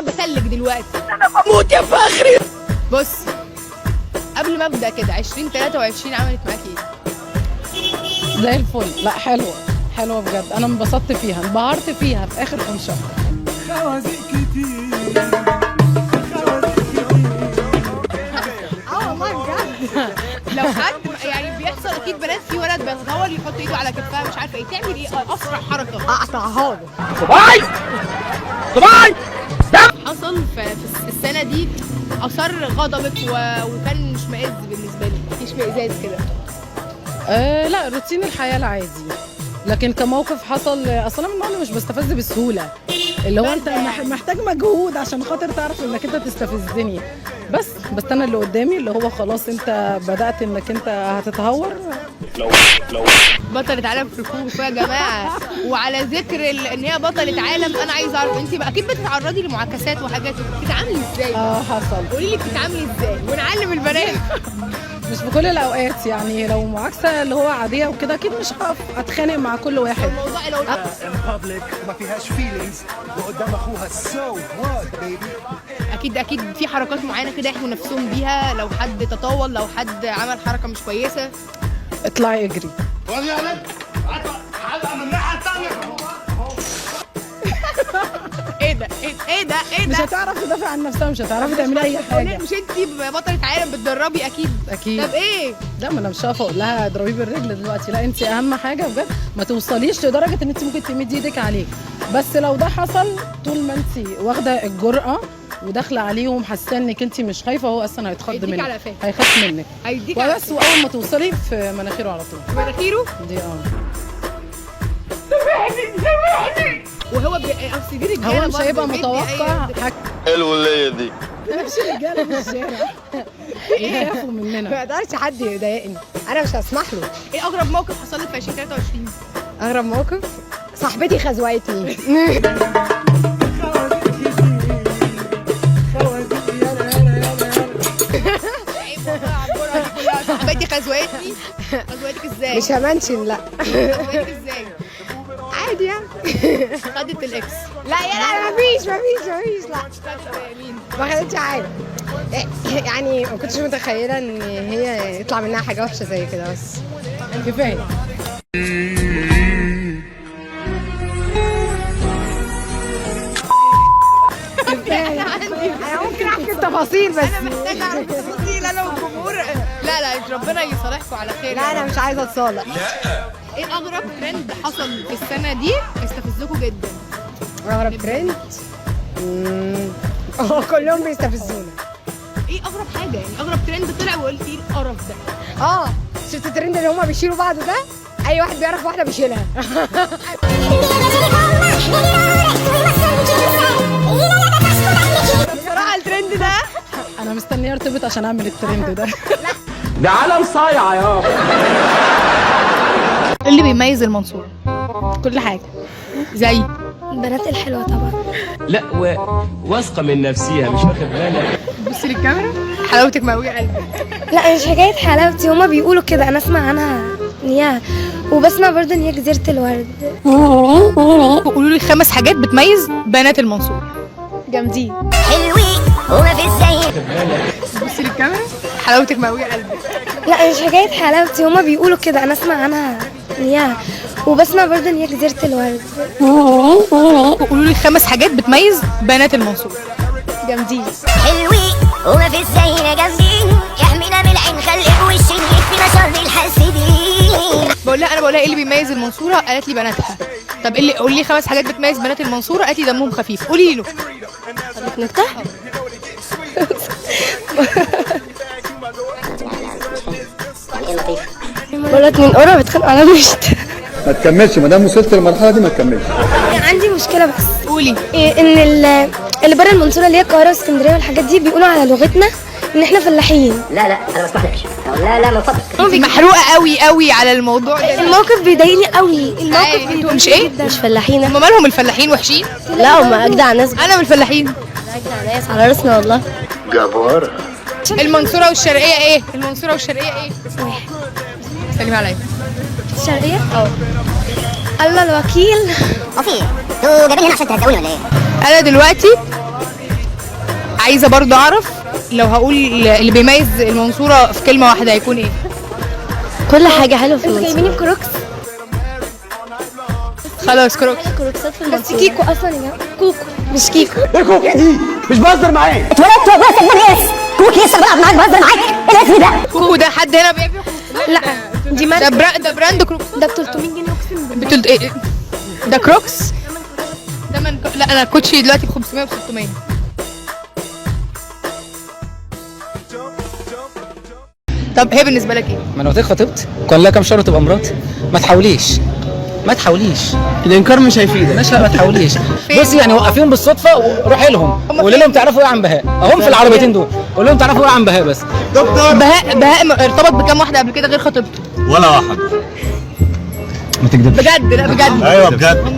انا بسلك دلوقتي. انا بموت يا فخري. بص قبل ما ابدا كده 2023 عملت معاكي ايه؟ زي الفل. لا حلوه حلوه بجد، انا انبسطت فيها، انبهرت فيها في اخر كام شهر. خوازيق كتير والله بجد. لو حد يعني بيحصل اكيد بنات في ولد بيتطور يحط ايده على كتفها مش عارفه ايه تعمل ايه اسرع حركه اقطعها له. صباعي صباعي حصل في السنه دي اثر غضبك وكان مشمئز بالنسبه لي مفيش اشمئزاز كده؟ لا روتين الحياه العادي، لكن كموقف حصل اصلا من النوع اللي مش بستفز بسهوله، اللي هو انت محتاج مجهود عشان خاطر تعرف انك انت تستفزني. بس انا اللي قدامي اللي هو خلاص انت بدات انك انت هتتهور. لو بطلة عالم في ركوب يا جماعه. وعلى ذكر ان هي بطلة عالم، انا عايزه اعرف انت اكيد بتتعرضي لمعاكسات وحاجات، بتتعاملي ازاي؟ حصل. قولي لي بتتعاملي ازاي ونعلم البنات. مش في كل الاوقات، يعني لو معاكسه اللي هو عاديه وكده اكيد مش هقف اتخانق مع كل واحد. الموضوع لو ان بابليك ما فيهاش فيلينجز وقدام اخوها سو وات بيبي. اكيد في حركات معينه كده يحموا نفسهم بيها لو حد تطاول، لو حد عمل حركه مش كويسه. اطلعي اجري. ايه ده مش هتعرفي تدافع عن نفسها، مش هتعرفي تعملي اي حاجه. مش انتي بطلة عالم بتدربي اكيد؟ طب ايه؟ لا ما انا مش هقف اقول لها اضربيه بالرجل دلوقتي، لا انت اهم حاجه بجد ما توصليش لدرجه ان انت ممكن تمدي ايدك عليه. بس لو ده حصل طول ما انت واخده الجرأه وداخله عليه ومحسه انك انت مش خايفه، هو اصلا هيتخض منك، هيخاف منك هيديك بس. واول ما توصلي في مناخيره على طول. مناخيره دي سامحني. وهو اصل دي رجاله هو مش هيبقى متوقع حلو الليله دي. مش رجاله في الشارع يخافوا مننا. ما يقدرش حد يضايقني، انا مش هسمح له. ايه اغرب موقف حصل لك في 2023؟ اغرب موقف صاحبتي خزوقتني. صاحبتي خزوقتني. خزوقتك ازاي؟ مش همنشن. لا خزوقتك ازاي؟ عادي يعني. خدت الاكس؟ لا لا مفيش لا خدت مين؟ ما خدتش حاجه. يعني ما كنتش متخيله ان هي يطلع منها حاجه وحشه زي كده، بس كفايه. انا ممكن احكي التفاصيل، بس انا محتاجه اعرف التفاصيل انا والجمهور. لا ربنا يصالحكم على خير. لا انا مش عايزه اتصالح. ايه اغرب ترند حصل في السنه دي استفزكم جدا؟ اغرب ترند كلهم بيستفزونا. ايه اغرب حاجه يعني؟ اغرب ترند طلع وقلت ايه القرف ده؟ شفت الترند اللي هما بيشيلوا بعض ده؟ اي واحد بيعرف واحده بيشيلها. بصراحه الترند ده انا مستنيه ارتبط عشان اعمل الترند ده. ده عالم صايع يا اللي بيميز المنصورة كل حاجه زي البنات الحلوة طبعا. لا واثقه من نفسها مش واخد بالك. بصي للكاميرا. حلاوتك مقوية قلبي. لا مش حكاية حلاوتي، هما بيقولوا كده، أنا أسمع عنها إن هي، وبسمع برضه إن هي جزيرة الورد. قولوا لي 5 حاجات بتميز بنات المنصورة. جامدين. حلوين وما في الزي. بصي للكاميرا. حلاوتك مقوية قلبي. لا مش حكاية حلاوتي، هما بيقولوا كده، أنا أسمع عنها إن هي، وبسمع برضه إن هي جزيرة الورد. قولوا لي 5 حاجات بتميز بنات المنصورة. جامدين. حلوين وما في الزي جامدين، يحمينا من العين خلي وشين يكفينا شر الحاسدين. بقول لها ايه اللي بيميز المنصورة؟ قالت لي بناتها. طب اللي قولي لي 5 حاجات بتميز بنات المنصورة. قالت لي دمهم خفيف. قولي له. نكتة؟ ولد من قرى بتخانقوا على مشت. ما تكملش ما دام وصلت للمرحله دي، ما تكملش. عندي مشكلة بس. قولي. ان اللي بره المنصورة اللي هي القاهرة واسكندرية والحاجات دي بيقولوا على لغتنا ان احنا فلاحين. لا انا ما اسمحلكش. لا من فضلك. محروقة قوي على الموضوع ده. الموقف بيضايقني قوي. الموقف بيضايقني. مش ايه؟ مش فلاحين. هم مالهم الفلاحين وحشين؟ لا هم اجدع ناس. انا من الفلاحين. اجدع ناس على راسنا والله. جبار. المنصورة والشرقية ايه؟ المنصورة والشرقية ايه؟ واحد. سلمي عليا. الشرقية؟ الله الوكيل. وفي انتوا جايبين هنا عشان تهزقوني ولا ايه؟ انا دلوقتي عايزه برضو اعرف لو هقول اللي بيميز المنصوره في كلمه واحده هيكون ايه؟ كل حاجه حلوه في المنصوره. جايبيني بكروكس. خلاص كروكس. كروكسات في المنصوره. بس كيكو اصلا يا جماعه. كوكو مش كيكو. ايه كوكي دي؟ مش بهزر معاك. اتولدت والله صدقني اس كوكي لسه بلعب معاك بهزر معاك الاسم ده. كوكو ده حد هنا بيبيع؟ لا دي ماركه. ده براند كروكس. ده ب 300 جنيه اقسم بالله. ايه ده كروكس؟ ده لا انا الكوتشي دلوقتي ب 500 و 600. طب هي بالنسبه لك ايه؟ ما انا قلت لك خطيبتي كان لها كام شهر تبقى مراتي. ما تحاوليش الانكار مش هيفيدك. ماشي ما تحاوليش. بصي يعني وقفيهم بالصدفه وروحي لهم وقولي لهم تعرفوا ايه عن بهاء اهم في العربيتين دول. قول لهم تعرفوا ايه عن بهاء بس. بهاء ارتبط بكام واحده قبل كده غير خطيبته؟ ولا واحد. ما تكذبش بجد. لا بجد. ايوه بجد.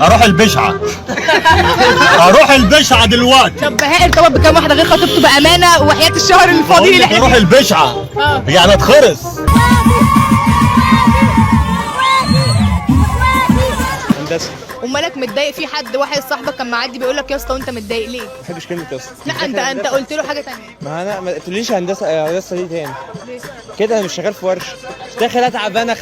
اروح البشعه دلوقتي. طب بهاء ارتبط بكام واحده غير خطيبته بامانه وحياه الشهر الفاضي اللي احنا اروح البشعه يعني اتخرس. هندسه. ومالك متضايق؟ في حد واحد صاحبك كان معدي بيقول لك يا اسطى وانت متضايق ليه؟ ما بحبش كلمه يا اسطى. لا انت قلت له حاجه ثانيه. ما انا ما تقوليش هندسه دي تاني كده. انا مش شغال في ورشه. مش داخل اتعب انا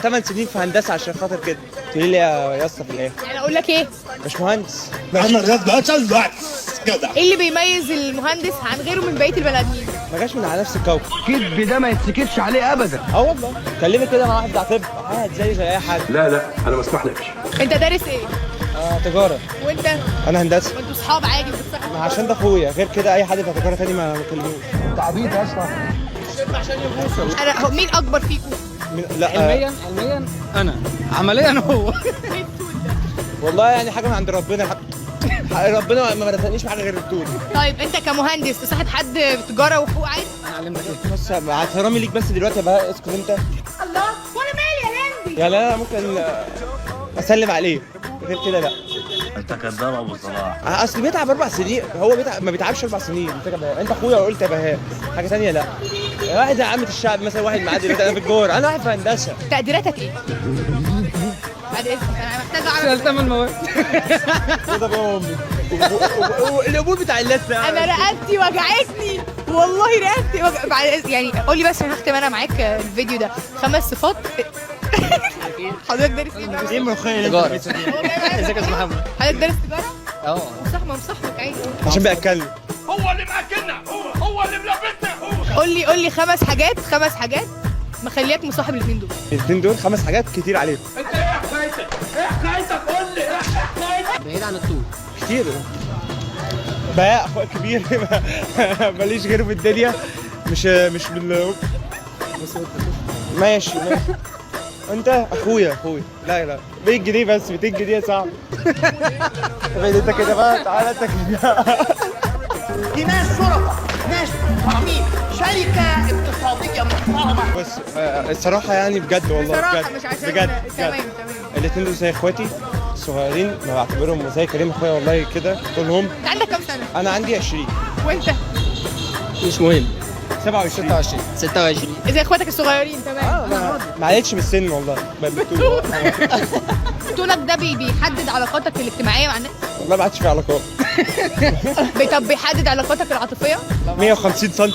8 سنين في هندسه عشان خاطر كده تقولي لي يا اسطى في الاخر. يعني اقول لك ايه؟ مش مهندس. ايه اللي بيميز المهندس عن غيره من بقيه البني ادمين؟ ما جاش من على نفس الكوكب. الكذب ده ما يتسكتش عليه ابدا. والله كلمك كده مع واحد بتاع طب عادي زي اي حد. لا انا ما اسمحلكش. انت دارس ايه؟ تجاره. وانت؟ انا هندسه. وانتوا اصحاب عادي بتتصاحبوا؟ ما عشان ده اخويا. غير كده اي حد بتاع تجاره تاني ما بكلموش. انت عبيط يا اسطى. انا مين اكبر فيكم؟ لا علميا انا عمليا هو. والله يعني حاجه من عند ربنا. ربنا ما رزقنيش بحاجه غير الطول. طيب انت كمهندس تصاحب حد تجاره وحقوق عادي؟ انا علمتك ايه؟ بص مع احترامي ليك بس دلوقتي بقى اسكت انت. الله وانا مالي يا لمبي؟ يا لا ممكن اسلم عليه. غير كده لا. انت كذاب ابو صلاح. اصل بيتعب 4 سنين. هو ما بيتعبش 4 سنين. انت اخويا وقلت يا بهاء. حاجه ثانيه لا. واحد زي عامه الشعب مثلا. واحد معدي انا في الجور. انا واحد في هندسه. تقديراتك ايه؟ بعد اذنك انا محتاجه اعرف. شلت من مواد. ده بقى امي. القبول بتاع اللثه. انا رقبتي وجعتني والله رقبتي بعد يعني قول لي بس عشان هختم انا معاك الفيديو ده 5 صفات. حضرتك دارس ايه؟ ايه الملوخيه تجاره. ازيك يا استاذ محمد؟ حضرتك دارس تجاره؟ اه مصاحبك عادي. عشان بياكلني. هو اللي ماكلنا. هو اللي ملبسنا. قول لي 5 حاجات مخلياك مصاحب الاثنين دول. الاثنين دول 5 حاجات كتير عليهم. انت ايه حكايتك؟ قول لي ايه حكايتك؟ بعيد عن الطول كتير. بقى اخويا كبير. ماليش غيره في الدنيا. مش ماشي. انت اخويا. لا 100 جنيه بس. 200 جنيه صعب. طب انت كده بقى. تعالى انت كده. دي ناس شرطة، ناس محترمين، شركة اقتصادية محترمة. بس الصراحة يعني بجد والله. بصراحة بجد. مش عشان بجد. تمام. الاثنين دول زي اخواتي الصغيرين. ما بعتبرهم زي كريم اخويا والله كده كلهم. انت عندك كام سنة؟ انا عندي 20. وانت؟ مش مهم. 27. 26 زي اخواتك الصغيرين تمام. ما عليتش بالسن والله. بالطول. طولك ده بيحدد علاقاتك الاجتماعية مع الناس؟ والله ما عادش في علاقات. طب بيحدد علاقاتك العاطفية؟ 150 سم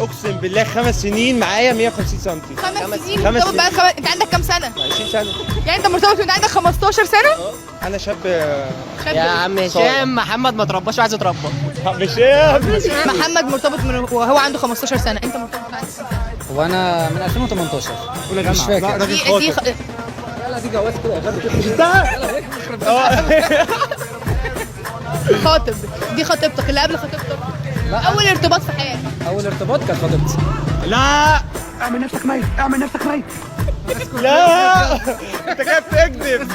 اقسم بالله 5 سنين معايا 150 سم. 5 سنين 5 مرتبط بقى انت عندك كام سنة؟ 20 سنة. يعني انت مرتبط وانت عندك 15 سنة؟ انا شاب يا عم هشام محمد ما ترباش وعايز يتربى. مش ايه. محمد مرتبط وهو عنده 15 سنة، انت مرتبط عندك كام سنة؟ وانا من 2018 مش فاكر. دي لا دي جواز كده يا غبي. خاطب. دي خطيبتك اللي قبل خطيبتك؟ اول ارتباط في حياتك؟ اول ارتباط كانت خطيبتي. لا اعمل نفسك ميت. لا انت كده بتكذب.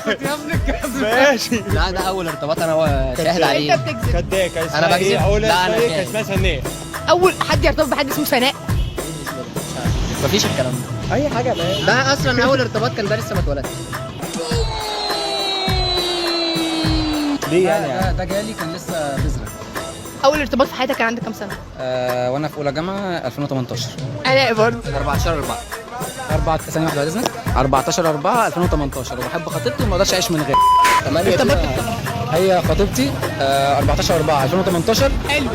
ماشي. لا ده اول ارتباط انا شاهد عليه. انت بتكذب. كداك. انا بكذب. لا انا كان اسمها سناء. اول حد يرتبط بحد اسمه سناء؟ مفيش الكلام ده. اي حاجه بقى. ده اصلا اول ارتباط كان ده لسه ما اتولدش. ليه يعني؟ ده جالي كان لسه بذره. اول ارتباط في حياتك كان عندك كام سنة؟ وانا في اولى جامعه 2018. انا برضه 14/4 ثانيه واحده باذنك. 14/4/2018 وبحب خطيبتي وما اقدرش اعيش من غيرها. 8 ارتبطت هي خطيبتي 14/4/2018. حلو.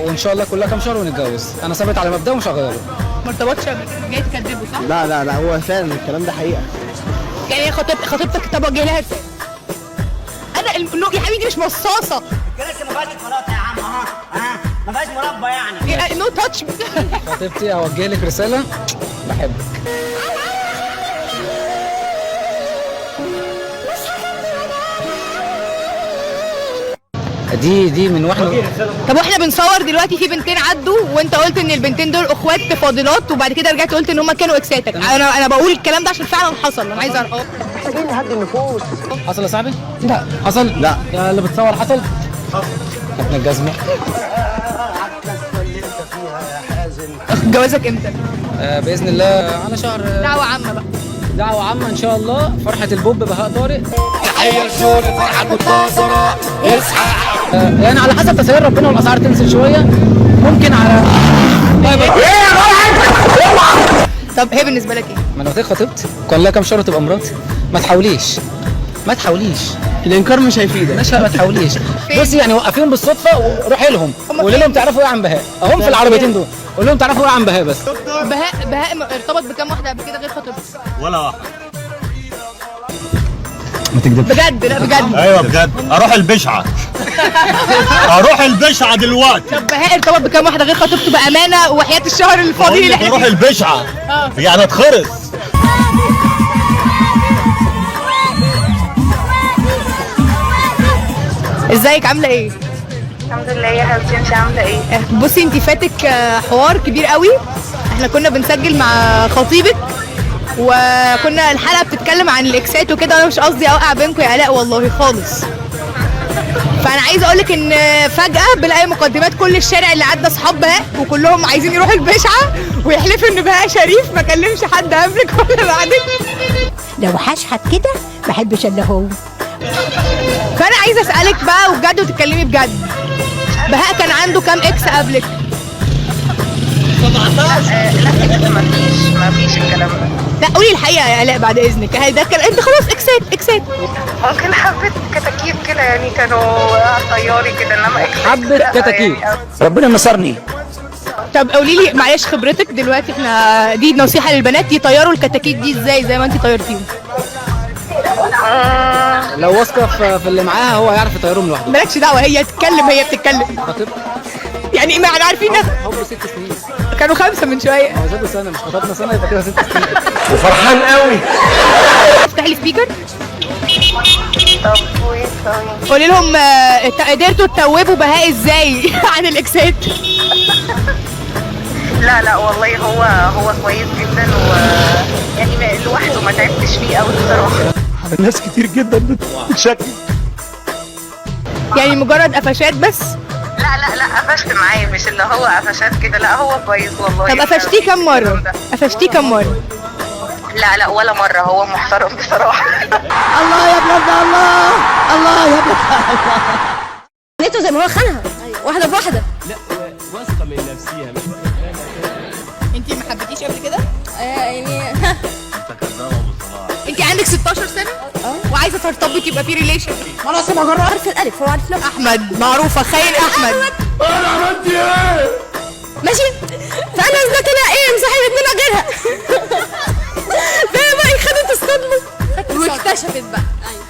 وان شاء الله كلها كام شهر ونتجوز. انا ثابت على مبدأ ومش هغيره. ما ارتبطش قبل كده، جاي تكذبه صح؟ لا هو فعلا الكلام ده حقيقه. يعني هي خطيبتك طب وجه لها رسالة. انا يا حبيبي مش مصاصه. الكراسي ما فيهاش مراتة يا عم اهو. ما فيهاش مربى يعني. نو تاتش. خطيبتي اوجه لك رسالة، بحبك. دي من واحنا. طب واحنا بنصور دلوقتي في بنتين عدوا وانت قلت ان البنتين دول اخوات فاضلات وبعد كده رجعت قلت ان هم كانوا اكساتك. انا بقول الكلام ده عشان فعلا حصل. انا عايزه اعرف. محتاجين نهدي النفوس. حصل يا صاحبي؟ لا. حصل؟ لا. يا اللي بتصور حصل؟ ابن الجزمة. جوازك امتى؟ بإذن الله على شهر. دعوة عامة بقى. دعوة عامة إن شاء الله. فرحة البوب بهاء طارق. تحية لشغل فرحة منتصرة. اصحى. يعني على حسب تسير ربنا والأسعار تنزل شوية. ممكن على. طب هي بالنسبة لك ايه؟ ما أنا قلت لك خطيبتي. كان لها كام شهر تبقى مراتي. ما تحاوليش. الانكار مش هيفيدك. مش ما تحاوليش. بصي يعني وقفيهم بالصدفة وروحي لهم وقولي لهم تعرفوا ايه عن بهاء. اهم في العربيتين دول. قول لهم تعرفوا ايه عن بهاء بس. بهاء ارتبط بكام واحدة قبل كده غير خطيبتك؟ ولا واحد. ما تكذبش. بجد؟ لا بجد. ايوه بجد. اروح البشعة. اروح البشعة دلوقتي. طب بهاء ارتبط بكام واحدة غير خطيبته بأمانة وحياة الشهر الفاضي اللي احنا اروح البشعة. يعني اتخرس. ازيك عاملة ايه؟ الحمد لله يا حبيبتي، انت عامله ايه؟ بصي انت فاتك حوار كبير قوي. احنا كنا بنسجل مع خطيبك وكنا الحلقه بتتكلم عن الاكسات وكده. انا مش قصدي اوقع بينكم يا الاء والله خالص. فانا عايزه اقول لك ان فجاه بلاقي مقدمات كل الشارع اللي عدى اصحاب بهاء وكلهم عايزين يروحوا البشعه ويحلفوا ان بهاء شريف ما كلمش حد قبلك ولا بعدك. لو هشحت كده ما بحبش الا هو. فانا عايزه اسالك بقى وبجد وتتكلمي بجد. بهاء كان عنده كام اكس قبلك؟ 17. لا ما فيش الكلام ده. لا قولي الحقيقه يا الاء بعد اذنك. هل ده كان انت خلاص اكسات؟ ممكن حبة كتاكيت كده يعني كانوا طياري كده انما حبة كتاكيت. ربنا نصرني. طب قولي لي معلش خبرتك دلوقتي. احنا دي نصيحه للبنات يطيروا الكتاكيت دي ازاي زي ما انت طيرتيهم. لو واثقة في اللي معاها هو هيعرف يطيرهم لوحده. مالكش دعوه، هي تتكلم هي بتتكلم. خطيبتي. يعني ما احنا عارفين حب 6 سنين. كانوا 5 من شويه. هو زادوا سنة، مش خطبنا سنة يبقى كده 6 سنين. وفرحان قوي. افتح لي سبيكر. طب كويس. قولي لهم قدرتوا تتوبوا بهاء ازاي عن الاكسات؟ لا والله هو كويس جدا يعني لوحده ما تعبتش فيه قوي بصراحه. الناس كتير جدا بتشكي. يعني مجرد قفشات بس؟ لا قفشت معاه مش اللي هو قفشات كده. لا هو كويس والله. طب قفشتيه كم مرة؟ لا ولا مرة. هو محترم بصراحة. الله يا ابن الله يا ابن خانته زي ما هو خانها واحدة بواحدة. لا واثقة من نفسيها مش انتي ما حبيتيش قبل كده؟ يعني انتي عندك 16 سنة؟ وعايزة ترتبطي يبقى في ريليشن. خلاص ما جرب. عارف الألف هو عارف لك. احمد معروفة خاين احمد. انا عملت ايه؟ ماشي. فأنا قصدك أنا إيه مصاحبة منها غيرها. فهي بقى خدت الصدمة واكتشفت بقى.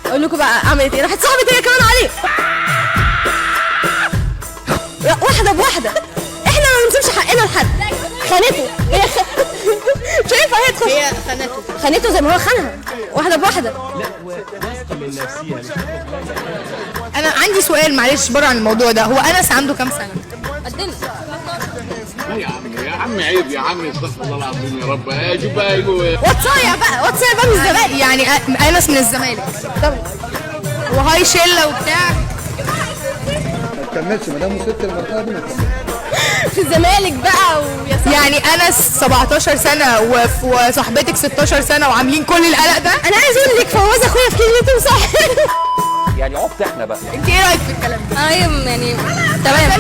أقول لكم بقى عملت إيه؟ راحت صاحبت هي كمان عليه. واحدة بواحدة. إحنا ما بنسيبش حقنا لحد. خانته. هي شايفة هي خانته زي ما هو خانها واحدة بواحدة. لا واثقة من نفسيها مش انا عندي سؤال معلش بره عن الموضوع ده. هو انس عنده كام سنة؟ قدنا. يا عم عيب يا عم استغفر الله العظيم يا رب. شوف بقى واتسايا بقى من الزمالك. يعني انس من الزمالك طبعا وهاي شله وبتاع. ما تكملش ما دام وصلت للمرحله دي ما تكملش. في الزمالك بقى يعني انس 17 سنه وصاحبتك 16 سنه وعاملين كل القلق ده. انا عايز اقول لك فواز اخويا في كلمته صح. يعني عبت احنا بقى. انت ايه رايك في الكلام ده؟ ايوه يعني تمام.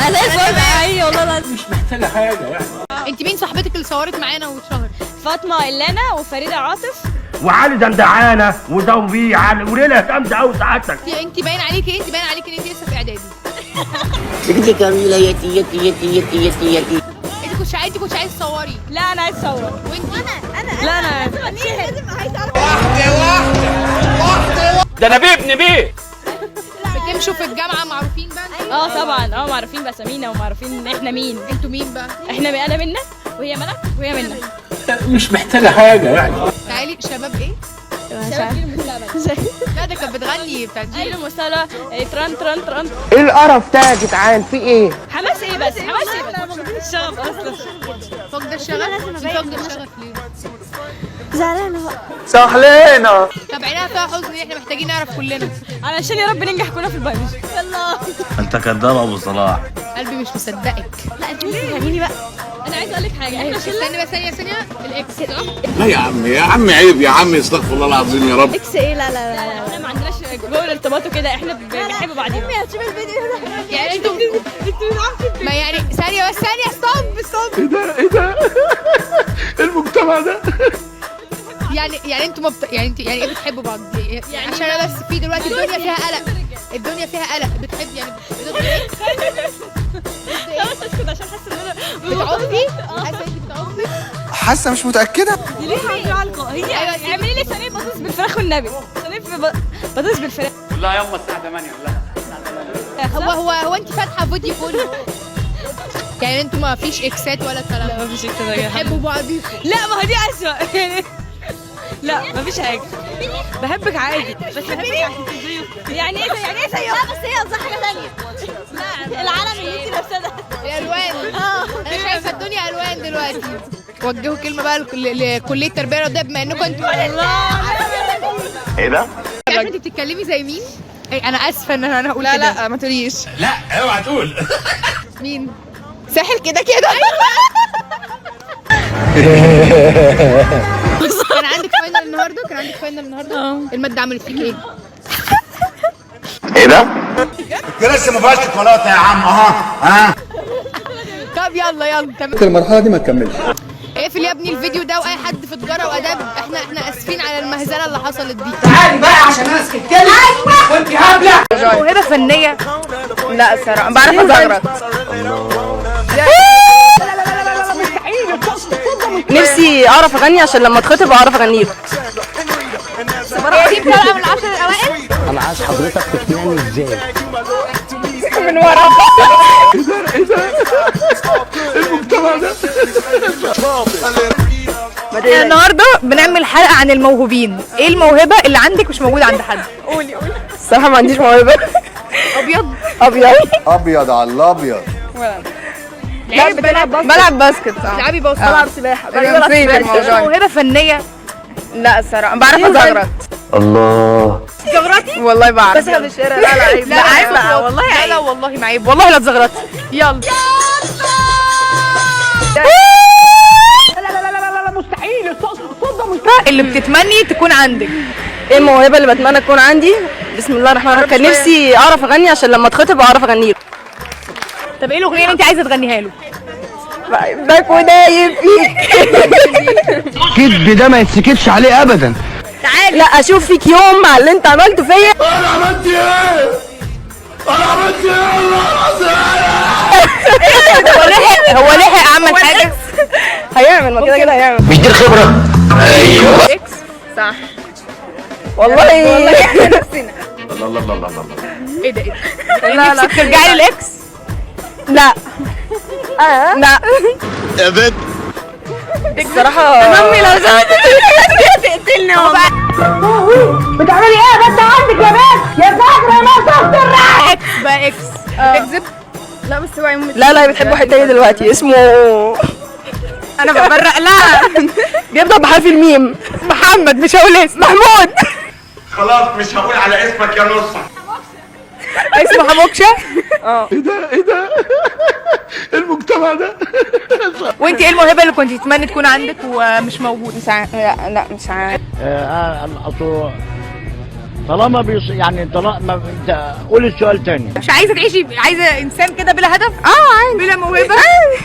انا الفل. ايوه والله مش محتاجة حاجة يعني. انت مين صاحبتك اللي صورت معانا واتشهرت؟ فاطمة إلانا وفريدة عاطف وعلي دندعانه وزوبيه علي وليله جامده قوي سعادتك. انت باين عليكي انت لسه في اعدادي. بنتي جميله يتي. انت كنتش عايز تصوري؟ لا انا عايز اصور. وانت؟ لا انا لازم عايز اعرف. واحده ده انا بابن بيه. بتمشوا في الجامعه معروفين بقى؟ اه طبعا معروفين باسامينا ومعروفين ان احنا مين. انتوا مين بقى؟ انا منى وهي ملك وهي منى. مش محتاجه حاجه يعني. تعالي شباب ايه؟ شباب جيل المستقبل. لا ده كانت بتغني بتاعت جيل المستقبل. تران. ايه القرف ده يا جدعان؟ في ايه؟ حماس ايه بس؟ انا ما كنتش الشغف اصلا. فقد الشغف؟ فقد الشغف ليه؟ زعلانه بقى. سهلانه. طب عينها فيها حزن، احنا محتاجين نعرف كلنا علشان يا رب ننجح كلنا في البيولوجي. يلا. انت كداب ابو صلاح. قلبي مش مصدقك. لا انت مش فاهميني بقى. انا عايزه اقول لك حاجه. احنا استني بس ثانيه الاكس صح؟ لا يا عم عيب يا عم، استغفر الله العظيم يا رب. اكس ايه؟ لا احنا ما عندناش جو الارتباط وكده، احنا بنحب بعضينا. هتشوف الفيديو ده يعني انتوا ما يعني ثانيه ستوب. ايه ده المجتمع ده. يعني انتوا يعني ايه بتحبوا بعض؟ يعني عشان انا بس في دلوقتي الدنيا فيها قلق بتحب يعني لا بس اسكت عشان حاسه ان انا بتعضي؟ حاسه انت بتعضي؟ حاسه مش متاكده. ليه حلقه هي اعملي لي صينيه بطاطس بالفراخ والنبي. صينيه بطاطس بالفراخ. لا يما الساعه 8 لا. هو انت فاتحه فيديو كله؟ يعني انتوا ما فيش اكسات ولا كلام؟ لا ما فيش اكسات. بتحبوا بعضيكم؟ لا ما هو دي اسوء يعني. لا مفيش حاجه. بحبك عادي بس بحبك يعني ايه زيك؟ لا بس هي قصدها حاجه ثانيه. لا العالم اللي انت لابساه ده الالوان. انا شايفه الدنيا الوان دلوقتي. وجهوا كلمه بقى لكليه التربيه الرياضيه بما انكم انتوا. ايه ده؟ عارفه انت بتتكلمي زي مين؟ انا اسفه ان انا اقول كده. لا ما تقوليش. لا اوعى تقول. مين؟ ساحل كده كان عندك فاينل النهارده؟ المادة عملت فيك ايه؟ ايه ده؟ لسه ما فيهاش شوكولاته يا عم. ها طب يلا تمام. المرحله دي ما تكملش. اقفل يا ابني الفيديو ده، واي حد في تجاره واداب احنا اسفين على المهزله اللي حصلت دي. تعالي بقى عشان انا سكت لك وانت هبله. موهبه فنيه؟ لا الصراحه بعرف ازغرط. نفسي اعرف اغني عشان لما اتخطب اعرف اغني له. دي بتبقى من العشر الاوائل. انا عايز حضرتك تقنعني ازاي من ورا. ايه ده المجتمع ده. النهارده بنعمل حلقه عن الموهوبين. ايه الموهبه اللي عندك مش موجوده عند حد؟ قولي الصراحه ما عنديش موهبه. ابيض على الابيض. بلعب باسكت. بتلعبي باسكت؟ بلعب سباحه. موهبه فنيه؟ لا الصراحه بعرف ازغرط. الله. زغرتي؟ والله بعرف. بس في الشارع. لا عيب. لا عيب والله عيب. لا والله ما عيب والله. لا تزغرطي. يلا. لا مستحيل. الصوت ده مستحيل. اللي بتتمني تكون عندك. ايه الموهبه اللي بتمنى تكون عندي؟ بسم الله الرحمن الرحيم. كان نفسي اعرف اغني عشان لما اتخطب اعرف اغني له. طب ايه الاغنيه اللي انت عايزه تغنيها له؟ بحبك ودايب فيك. الكذب ده ما يتسكتش عليه ابدا. تعالى. لا اشوف فيك يوم مع اللي انت عملته فيا. انا عملت ايه الله العظيم. هو لحق عمل حاجه؟ هيعمل. ما كده هيعمل. مش دي الخبره؟ ايوه اكس صح والله. الله. ايه ده؟ لا نفسك ترجعي للاكس؟ لا لا يا بنت الصراحه امي لو زودت تقتلني. بتعملي ايه بس عندك يا بنت يا فاكره ما صوت الرعد. اكس بقى اكس بتكذب؟ لا بس هو لا بتحب واحد تاني دلوقتي اسمه انا ببرق. لا بيبدأ بحرف الميم. محمد. مش هقول اسم. محمود. خلاص مش هقول على اسمك يا نص. اسمه حموكشه. ايه ده المجتمع ده. وانت ايه الموهبه اللي كنت تتمني تكون عندك ومش موجود؟ مش عارف. لا مش عارف. طالما يعني طالما قول السؤال تاني. مش عايزه تعيشي، عايزه انسان كده بلا هدف؟ عادي. بلا موهبه؟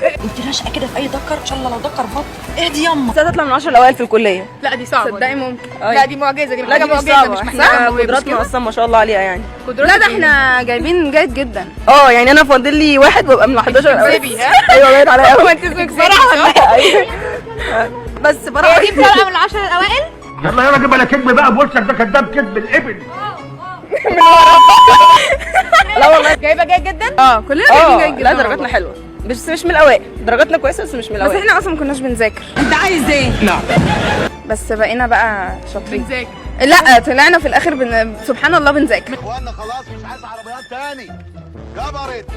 انت راشقه كده في اي دكر، ان شاء الله لو دكر بط اهدي يما. ازاي تطلع من 10 الاوائل في الكليه؟ لا دي صعبه. تصدقي ممكن. لا دي معجزه، دي محتاجه لا دي مش معجزه، مش صعبة. محتاجه احنا موهبه. قدراتنا اصلا ما شاء الله عليها يعني. لا ده احنا جايبين جيد جدا. يعني انا فاضل لي واحد وابقى من 11 الاوائل. بتكذبي ها؟ ايوه باين عليا قوي. انت بصراحه ايوه بس هي بصراحه دي بتبقى من ال10 الاوائل؟ يلا يا راجل بلا كذب بقى بوشك، ده كذاب كذب الابن. لا والله جايبه جيد جدا؟ كلنا جايبين جيد جدا. لا درجاتنا حلوه بس مش من الاوائل. درجاتنا كويسه بس مش من بس الاوائل. احنا اصلا ما كناش بنذاكر. انت عايز ايه؟ نعم. بس بقينا بقى شاطرين. بنذاكر. لا طلعنا في الاخر سبحان الله بنذاكر. اخوانا خلاص مش عايز عربيات تاني، كبرت.